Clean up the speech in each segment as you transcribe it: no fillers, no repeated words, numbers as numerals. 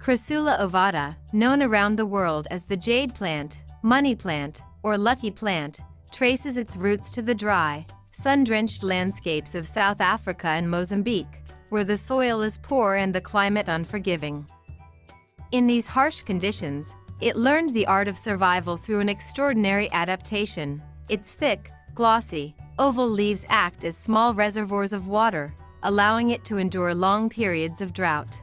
Crassula ovata, known around the world as the jade plant, money plant, or lucky plant, traces its roots to the dry, sun-drenched landscapes of South Africa and Mozambique, where the soil is poor and the climate unforgiving. In these harsh conditions, it learned the art of survival through an extraordinary adaptation. Its thick, glossy, oval leaves act as small reservoirs of water, allowing it to endure long periods of drought.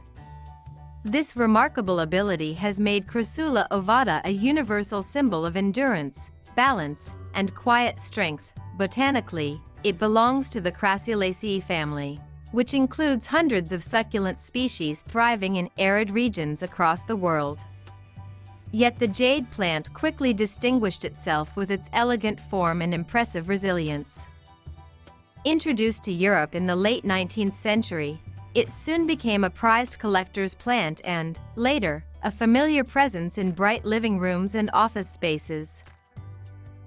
This remarkable ability has made Crassula ovata a universal symbol of endurance, balance, and quiet strength. Botanically, it belongs to the Crassulaceae family, which includes hundreds of succulent species thriving in arid regions across the world. Yet the jade plant quickly distinguished itself with its elegant form and impressive resilience. Introduced to Europe in the late 19th century, it soon became a prized collector's plant and, later, a familiar presence in bright living rooms and office spaces.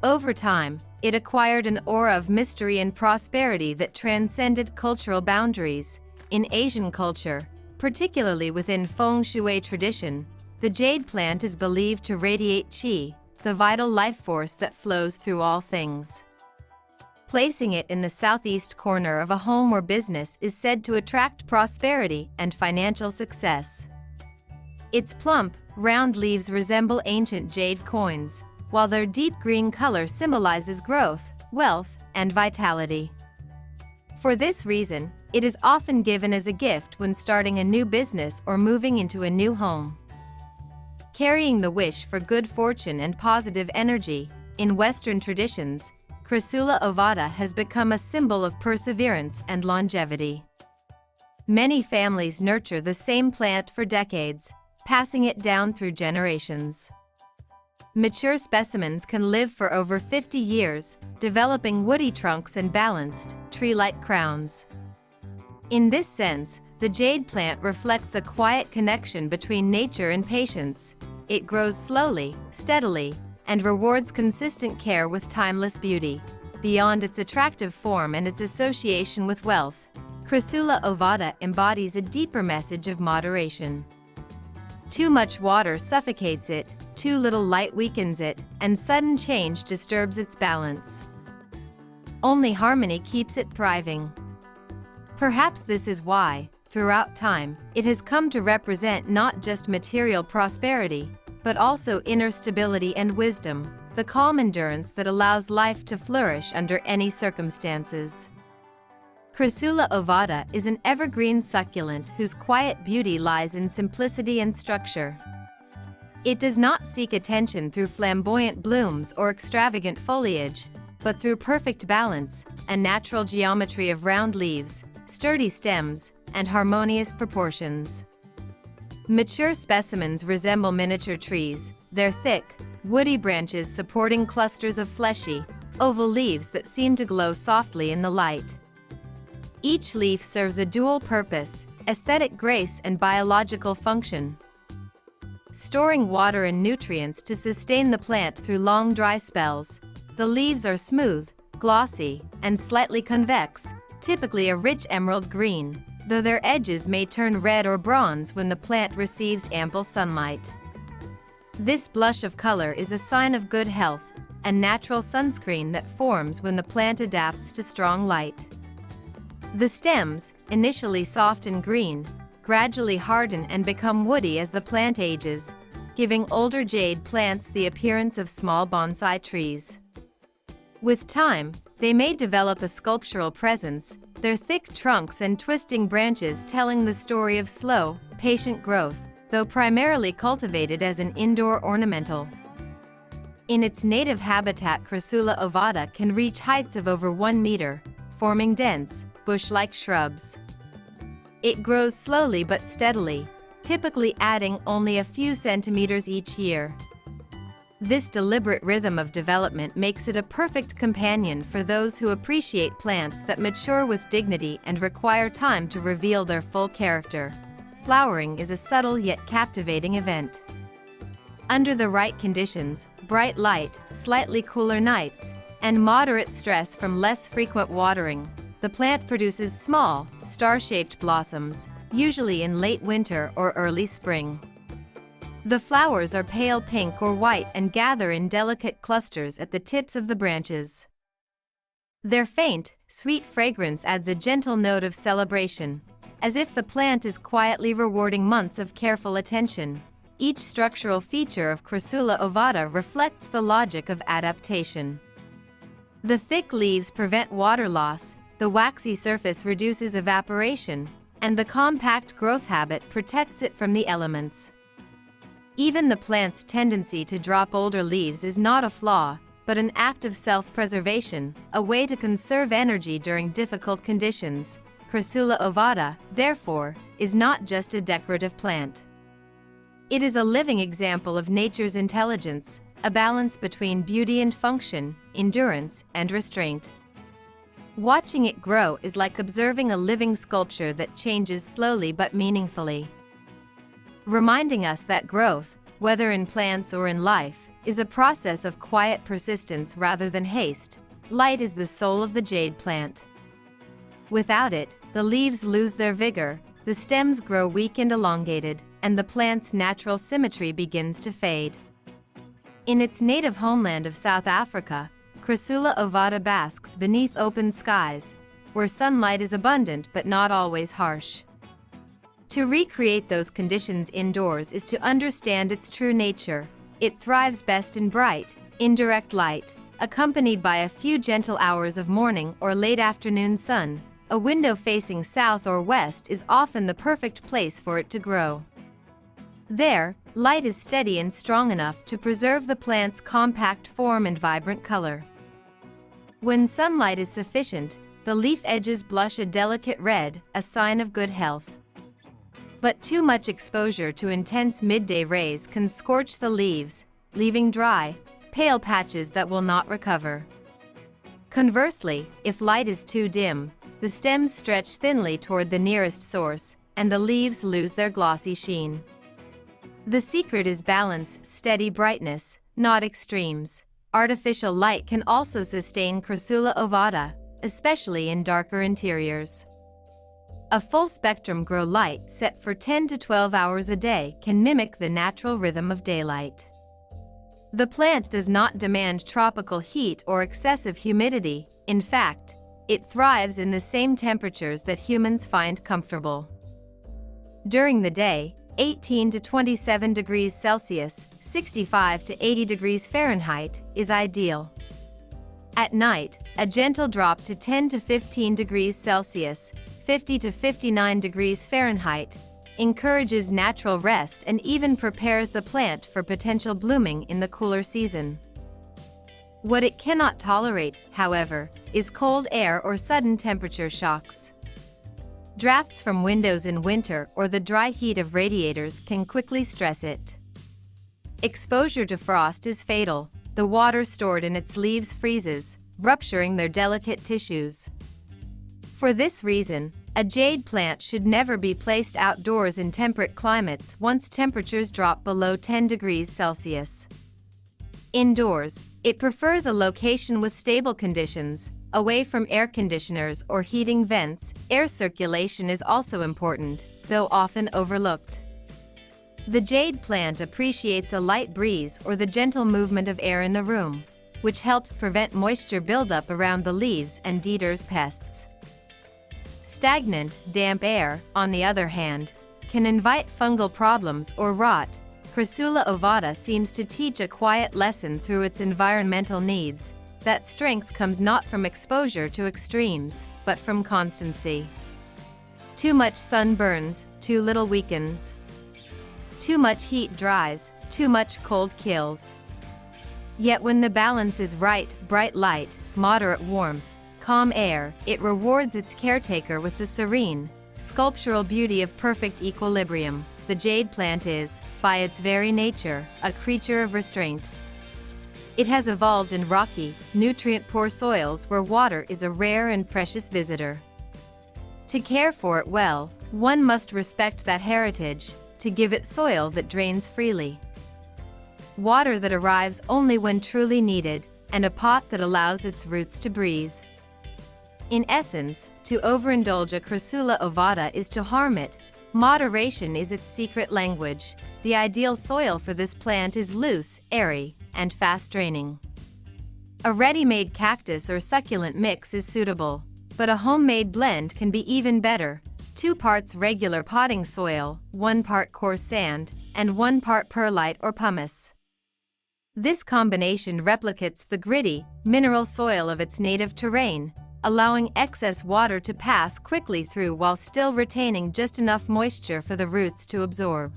Over time, it acquired an aura of mystery and prosperity that transcended cultural boundaries. In Asian culture, particularly within feng shui tradition, the jade plant is believed to radiate qi, the vital life force that flows through all things. Placing it in the southeast corner of a home or business is said to attract prosperity and financial success. Its plump, round leaves resemble ancient jade coins, while their deep green color symbolizes growth, wealth, and vitality. For this reason, it is often given as a gift when starting a new business or moving into a new home. Carrying the wish for good fortune and positive energy, in Western traditions, Crassula ovata has become a symbol of perseverance and longevity. Many families nurture the same plant for decades, passing it down through generations. Mature specimens can live for over 50 years, developing woody trunks and balanced, tree-like crowns. In this sense, the jade plant reflects a quiet connection between nature and patience. It grows slowly, steadily, and rewards consistent care with timeless beauty. Beyond its attractive form and its association with wealth, Crassula ovata embodies a deeper message of moderation. Too much water suffocates it, too little light weakens it, and sudden change disturbs its balance. Only harmony keeps it thriving. Perhaps this is why, throughout time, it has come to represent not just material prosperity, but also inner stability and wisdom, the calm endurance that allows life to flourish under any circumstances. Crassula ovata is an evergreen succulent whose quiet beauty lies in simplicity and structure. It does not seek attention through flamboyant blooms or extravagant foliage, but through perfect balance, a natural geometry of round leaves, sturdy stems, and harmonious proportions. Mature specimens resemble miniature trees, their thick, woody branches supporting clusters of fleshy, oval leaves that seem to glow softly in the light. Each leaf serves a dual purpose, aesthetic grace and biological function. Storing water and nutrients to sustain the plant through long dry spells, the leaves are smooth, glossy, and slightly convex, typically a rich emerald green, though their edges may turn red or bronze when the plant receives ample sunlight. This blush of color is a sign of good health, a natural sunscreen that forms when the plant adapts to strong light. The stems, initially soft and green, gradually harden and become woody as the plant ages, giving older jade plants the appearance of small bonsai trees. With time, they may develop a sculptural presence, their thick trunks and twisting branches telling the story of slow, patient growth, though primarily cultivated as an indoor ornamental. In its native habitat, Crassula ovata can reach heights of over 1 meter, forming dense, bush-like shrubs. It grows slowly but steadily, typically adding only a few centimeters each year. This deliberate rhythm of development makes it a perfect companion for those who appreciate plants that mature with dignity and require time to reveal their full character. Flowering is a subtle yet captivating event. Under the right conditions, bright light, slightly cooler nights, and moderate stress from less frequent watering, the plant produces small, star-shaped blossoms, usually in late winter or early spring. The flowers are pale pink or white and gather in delicate clusters at the tips of the branches. Their faint, sweet fragrance adds a gentle note of celebration, as if the plant is quietly rewarding months of careful attention. Each structural feature of Crassula ovata reflects the logic of adaptation. The thick leaves prevent water loss, the waxy surface reduces evaporation, and the compact growth habit protects it from the elements. Even the plant's tendency to drop older leaves is not a flaw, but an act of self-preservation, a way to conserve energy during difficult conditions. Crassula ovata, therefore, is not just a decorative plant. It is a living example of nature's intelligence, a balance between beauty and function, endurance and restraint. Watching it grow is like observing a living sculpture that changes slowly but meaningfully, reminding us that growth, whether in plants or in life, is a process of quiet persistence rather than haste. Light is the soul of the jade plant. Without it, the leaves lose their vigor, the stems grow weak and elongated, and the plant's natural symmetry begins to fade. In its native homeland of South Africa, Crassula ovata basks beneath open skies, where sunlight is abundant but not always harsh. To recreate those conditions indoors is to understand its true nature. It thrives best in bright, indirect light, accompanied by a few gentle hours of morning or late afternoon sun. A window facing south or west is often the perfect place for it to grow. There, light is steady and strong enough to preserve the plant's compact form and vibrant color. When sunlight is sufficient, the leaf edges blush a delicate red, a sign of good health. But too much exposure to intense midday rays can scorch the leaves, leaving dry, pale patches that will not recover. Conversely, if light is too dim, the stems stretch thinly toward the nearest source, and the leaves lose their glossy sheen. The secret is balance, steady brightness, not extremes. Artificial light can also sustain Crassula ovata, especially in darker interiors. A full-spectrum grow light set for 10 to 12 hours a day can mimic the natural rhythm of daylight. The plant does not demand tropical heat or excessive humidity. In fact, it thrives in the same temperatures that humans find comfortable. During the day, 18 to 27 degrees Celsius, 65 to 80 degrees Fahrenheit, is ideal. At night, a gentle drop to 10 to 15 degrees Celsius, 50 to 59 degrees Fahrenheit, encourages natural rest and even prepares the plant for potential blooming in the cooler season. What it cannot tolerate, however, is cold air or sudden temperature shocks. Drafts from windows in winter or the dry heat of radiators can quickly stress it. Exposure to frost is fatal. The water stored in its leaves freezes, rupturing their delicate tissues. For this reason, a jade plant should never be placed outdoors in temperate climates once temperatures drop below 10 degrees Celsius. Indoors, it prefers a location with stable conditions, away from air conditioners or heating vents. Air circulation is also important, though often overlooked. The jade plant appreciates a light breeze or the gentle movement of air in the room, which helps prevent moisture buildup around the leaves and deters pests. Stagnant, damp air, on the other hand, can invite fungal problems or rot. Crassula ovata seems to teach a quiet lesson through its environmental needs, that strength comes not from exposure to extremes, but from constancy. Too much sun burns, too little weakens. Too much heat dries, too much cold kills. Yet when the balance is right, bright light, moderate warmth, calm air, it rewards its caretaker with the serene, sculptural beauty of perfect equilibrium. The jade plant is, by its very nature, a creature of restraint. It has evolved in rocky, nutrient-poor soils where water is a rare and precious visitor. To care for it well, one must respect that heritage, to give it soil that drains freely, water that arrives only when truly needed, and a pot that allows its roots to breathe. In essence, to overindulge a Crassula ovata is to harm it. Moderation is its secret language. The ideal soil for this plant is loose, airy, and fast-draining. A ready-made cactus or succulent mix is suitable, but a homemade blend can be even better. 2 parts regular potting soil, 1 part coarse sand, and 1 part perlite or pumice. This combination replicates the gritty, mineral soil of its native terrain, allowing excess water to pass quickly through while still retaining just enough moisture for the roots to absorb.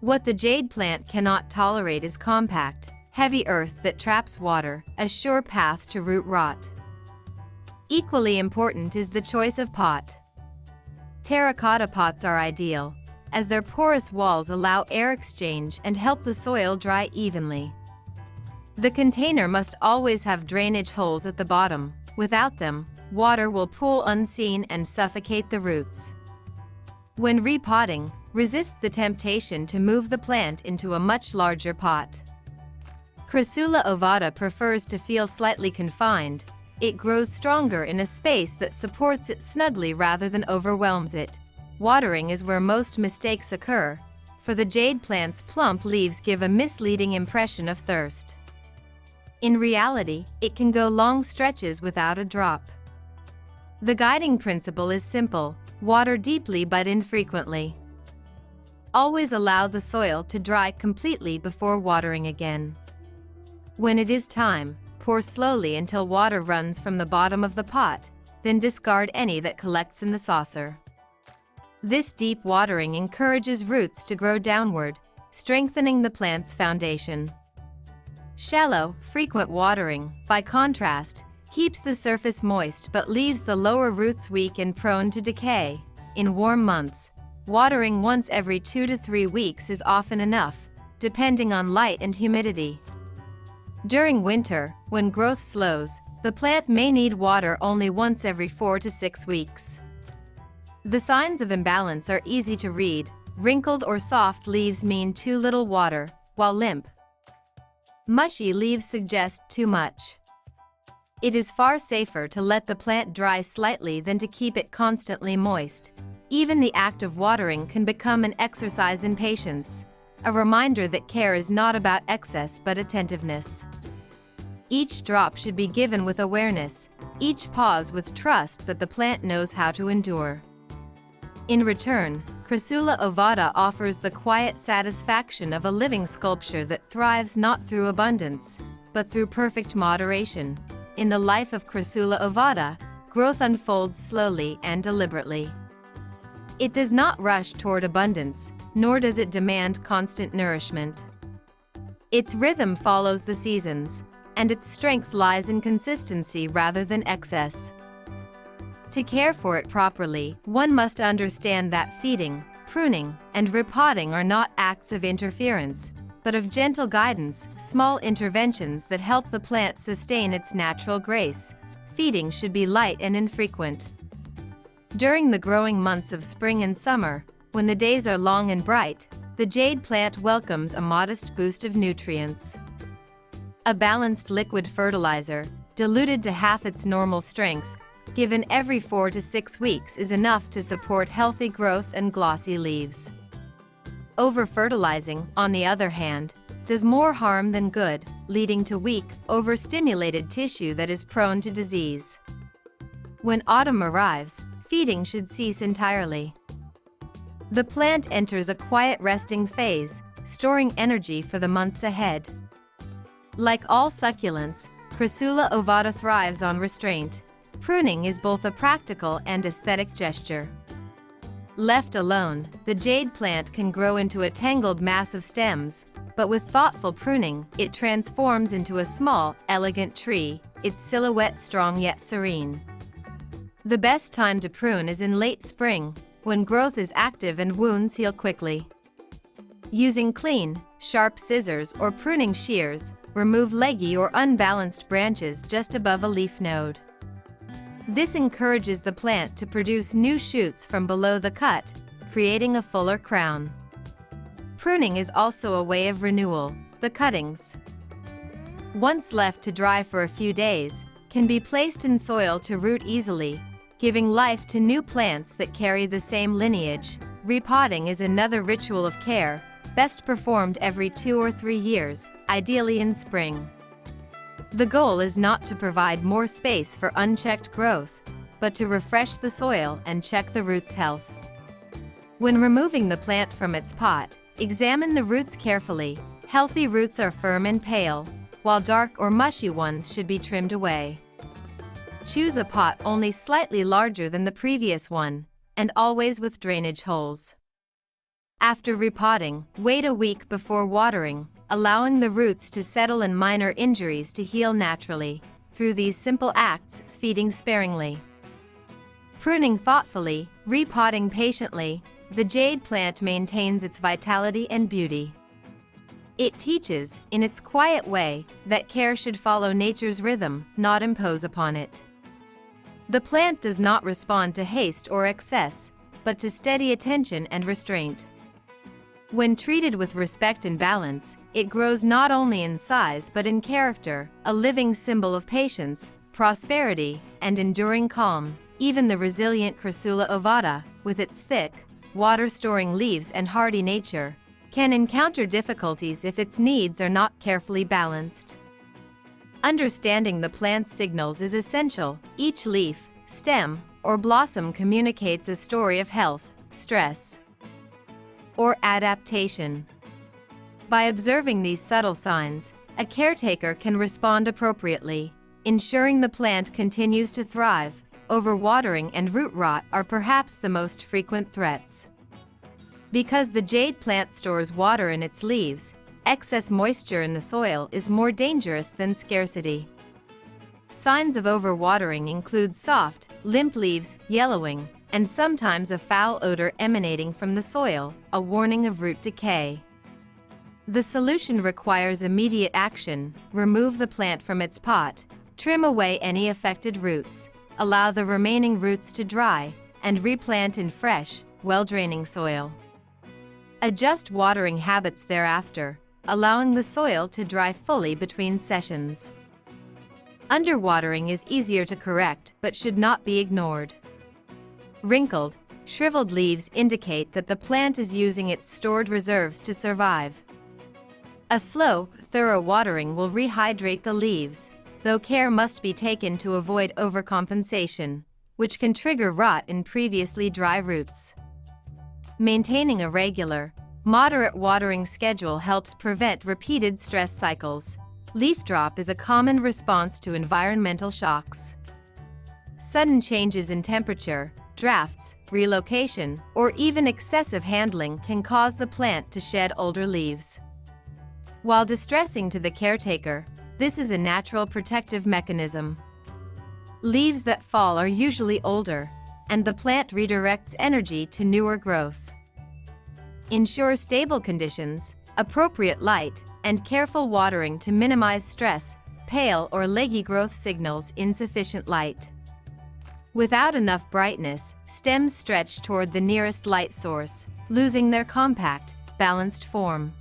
What the jade plant cannot tolerate is compact, heavy earth that traps water, a sure path to root rot. Equally important is the choice of pot. Terracotta pots are ideal, as their porous walls allow air exchange and help the soil dry evenly. The container must always have drainage holes at the bottom. Without them, water will pool unseen and suffocate the roots. When repotting, resist the temptation to move the plant into a much larger pot. Crassula ovata prefers to feel slightly confined. It grows stronger in a space that supports it snugly rather than overwhelms it. Watering is where most mistakes occur, for the jade plant's plump leaves give a misleading impression of thirst. In reality, it can go long stretches without a drop. The guiding principle is simple: water deeply but infrequently. Always allow the soil to dry completely before watering again. When it is time, pour slowly until water runs from the bottom of the pot, then discard any that collects in the saucer. This deep watering encourages roots to grow downward, strengthening the plant's foundation. Shallow, frequent watering, by contrast, keeps the surface moist but leaves the lower roots weak and prone to decay. In warm months, watering once every 2 to 3 weeks is often enough, depending on light and humidity. During winter, when growth slows, the plant may need water only once every 4 to 6 weeks. The signs of imbalance are easy to read. Wrinkled or soft leaves mean too little water, while limp, mushy leaves suggest too much. It is far safer to let the plant dry slightly than to keep it constantly moist. Even the act of watering can become an exercise in patience, a reminder that care is not about excess but attentiveness. Each drop should be given with awareness, each pause with trust that the plant knows how to endure. In return, Crassula ovata offers the quiet satisfaction of a living sculpture that thrives not through abundance, but through perfect moderation. In the life of Crassula ovata, growth unfolds slowly and deliberately. It does not rush toward abundance, nor does it demand constant nourishment. Its rhythm follows the seasons, and its strength lies in consistency rather than excess. To care for it properly, one must understand that feeding, pruning, and repotting are not acts of interference, but of gentle guidance, small interventions that help the plant sustain its natural grace. Feeding should be light and infrequent. During the growing months of spring and summer, when the days are long and bright, the jade plant welcomes a modest boost of nutrients. A balanced liquid fertilizer, diluted to half its normal strength, given every 4 to 6 weeks is enough to support healthy growth and glossy leaves. Over-fertilizing, on the other hand, does more harm than good, leading to weak, overstimulated tissue that is prone to disease. When autumn arrives, feeding should cease entirely. The plant enters a quiet resting phase, storing energy for the months ahead. Like all succulents, Crassula ovata thrives on restraint. Pruning is both a practical and aesthetic gesture. Left alone, the jade plant can grow into a tangled mass of stems, but with thoughtful pruning, it transforms into a small, elegant tree, its silhouette strong yet serene. The best time to prune is in late spring, when growth is active and wounds heal quickly. Using clean, sharp scissors or pruning shears, remove leggy or unbalanced branches just above a leaf node. This encourages the plant to produce new shoots from below the cut, creating a fuller crown. Pruning is also a way of renewal. The cuttings, once left to dry for a few days, can be placed in soil to root easily, giving life to new plants that carry the same lineage. repotting is another ritual of care, best performed every 2 or 3 years, ideally in spring. The goal is not to provide more space for unchecked growth, but to refresh the soil and check the roots' health. When removing the plant from its pot, examine the roots carefully. Healthy roots are firm and pale, while dark or mushy ones should be trimmed away. Choose a pot only slightly larger than the previous one, and always with drainage holes. After repotting, wait a week before watering, allowing the roots to settle and minor injuries to heal naturally. Through these simple acts, feeding sparingly, pruning thoughtfully, repotting patiently, the jade plant maintains its vitality and beauty. It teaches, in its quiet way, that care should follow nature's rhythm, not impose upon it. The plant does not respond to haste or excess, but to steady attention and restraint. When treated with respect and balance, it grows not only in size but in character, a living symbol of patience, prosperity, and enduring calm. Even the resilient Crassula Ovata, with its thick, water-storing leaves and hardy nature, can encounter difficulties if its needs are not carefully balanced. Understanding the plant's signals is essential. Each leaf, stem, or blossom communicates a story of health, stress, or adaptation. By observing these subtle signs, a caretaker can respond appropriately, ensuring the plant continues to thrive. Overwatering and root rot are perhaps the most frequent threats. Because the jade plant stores water in its leaves, excess moisture in the soil is more dangerous than scarcity. Signs of overwatering include soft, limp leaves, yellowing, and sometimes a foul odor emanating from the soil, a warning of root decay. The solution requires immediate action. Remove the plant from its pot, trim away any affected roots, allow the remaining roots to dry, and replant in fresh, well-draining soil. Adjust watering habits thereafter, allowing the soil to dry fully between sessions. Underwatering is easier to correct but should not be ignored. Wrinkled, shriveled leaves indicate that the plant is using its stored reserves to survive. A slow, thorough watering will rehydrate the leaves, though care must be taken to avoid overcompensation, which can trigger rot in previously dry roots. Maintaining a regular, moderate watering schedule helps prevent repeated stress cycles. Leaf drop is a common response to environmental shocks. Sudden changes in temperature, drafts, relocation, or even excessive handling can cause the plant to shed older leaves. While distressing to the caretaker, this is a natural protective mechanism. Leaves that fall are usually older, and the plant redirects energy to newer growth. Ensure stable conditions, appropriate light, and careful watering to minimize stress. Pale or leggy growth signals insufficient light. Without enough brightness, stems stretch toward the nearest light source, losing their compact, balanced form.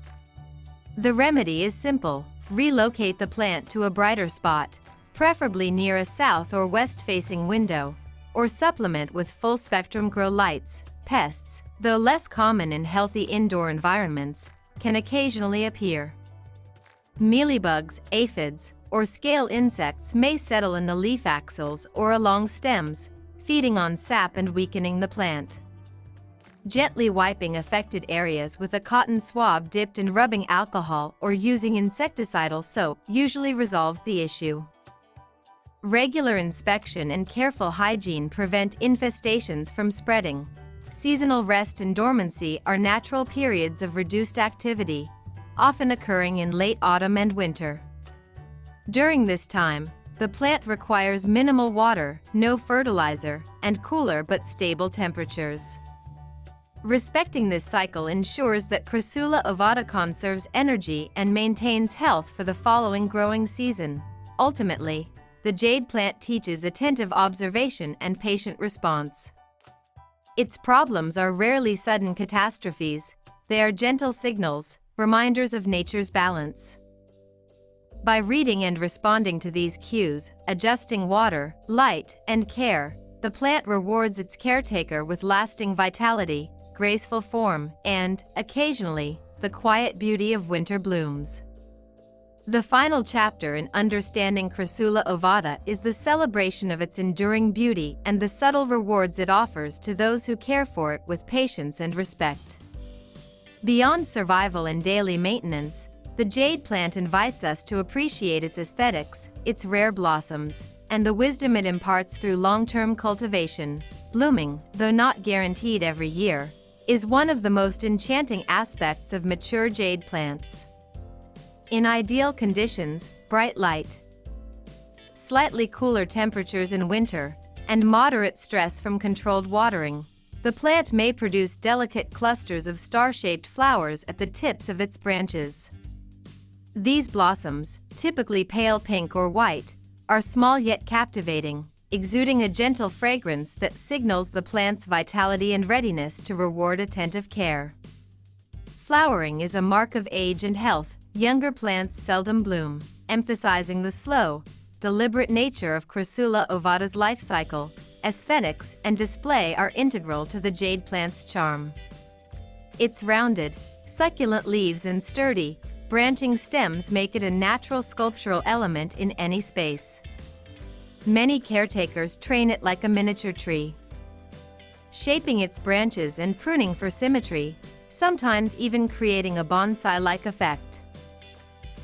The remedy is simple. Relocate the plant to a brighter spot, preferably near a south or west-facing window, or supplement with full-spectrum grow lights. Pests, though less common in healthy indoor environments, can occasionally appear. Mealybugs, aphids, or scale insects may settle in the leaf axils or along stems, feeding on sap and weakening the plant. Gently wiping affected areas with a cotton swab dipped in rubbing alcohol or using insecticidal soap usually resolves the issue. Regular inspection and careful hygiene prevent infestations from spreading. Seasonal rest and dormancy are natural periods of reduced activity, often occurring in late autumn and winter. During this time, the plant requires minimal water, no fertilizer, and cooler but stable temperatures. Respecting this cycle ensures that Crassula Ovata conserves energy and maintains health for the following growing season. Ultimately, the jade plant teaches attentive observation and patient response. Its problems are rarely sudden catastrophes, they are gentle signals, reminders of nature's balance. By reading and responding to these cues, adjusting water, light, and care, the plant rewards its caretaker with lasting vitality, graceful form, and, occasionally, the quiet beauty of winter blooms. The final chapter in understanding Crassula ovata is the celebration of its enduring beauty and the subtle rewards it offers to those who care for it with patience and respect. Beyond survival and daily maintenance, the jade plant invites us to appreciate its aesthetics, its rare blossoms, and the wisdom it imparts through long-term cultivation. Blooming, though not guaranteed every year, is one of the most enchanting aspects of mature jade plants. In ideal conditions, bright light, slightly cooler temperatures in winter, and moderate stress from controlled watering, the plant may produce delicate clusters of star-shaped flowers at the tips of its branches. These blossoms, typically pale pink or white, are small yet captivating, exuding a gentle fragrance that signals the plant's vitality and readiness to reward attentive care. Flowering is a mark of age and health. Younger plants seldom bloom, emphasizing the slow, deliberate nature of Crassula ovata's life cycle. Aesthetics and display are integral to the jade plant's charm. Its rounded, succulent leaves and sturdy, branching stems make it a natural sculptural element in any space. Many caretakers train it like a miniature tree, shaping its branches and pruning for symmetry, sometimes even creating a bonsai-like effect.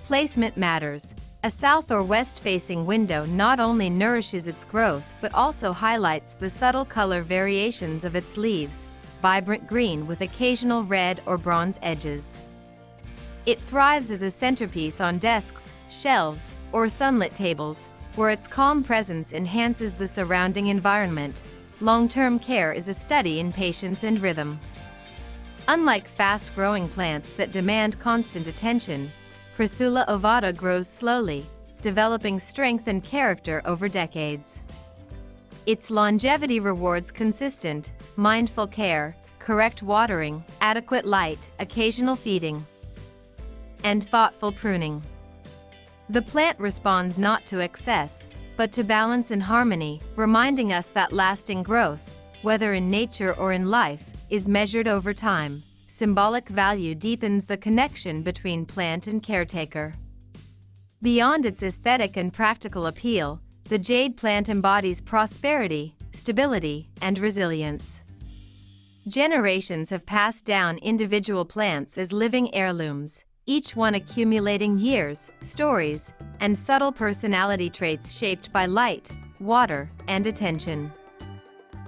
Placement matters. A south or west-facing window not only nourishes its growth but also highlights the subtle color variations of its leaves, vibrant green with occasional red or bronze edges. It thrives as a centerpiece on desks, shelves, or sunlit tables, where its calm presence enhances the surrounding environment. Long-term care is a study in patience and rhythm. Unlike fast-growing plants that demand constant attention, Crassula ovata grows slowly, developing strength and character over decades. Its longevity rewards consistent, mindful care, correct watering, adequate light, occasional feeding, and thoughtful pruning. The plant responds not to excess, but to balance and harmony, reminding us that lasting growth, whether in nature or in life, is measured over time. Symbolic value deepens the connection between plant and caretaker. Beyond its aesthetic and practical appeal, the jade plant embodies prosperity, stability, and resilience. Generations have passed down individual plants as living heirlooms, each one accumulating years, stories, and subtle personality traits shaped by light, water, and attention.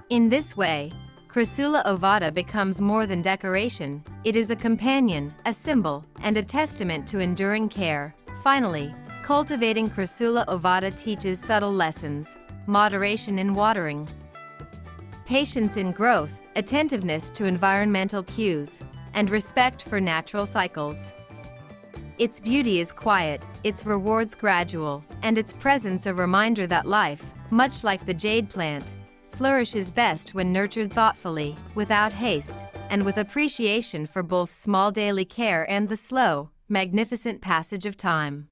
In this way, Crassula ovata becomes more than decoration. It is a companion, a symbol, and a testament to enduring care. Finally, cultivating Crassula ovata teaches subtle lessons: moderation in watering, patience in growth, attentiveness to environmental cues, and respect for natural cycles. Its beauty is quiet, its rewards gradual, and its presence a reminder that life, much like the jade plant, flourishes best when nurtured thoughtfully, without haste, and with appreciation for both small daily care and the slow, magnificent passage of time.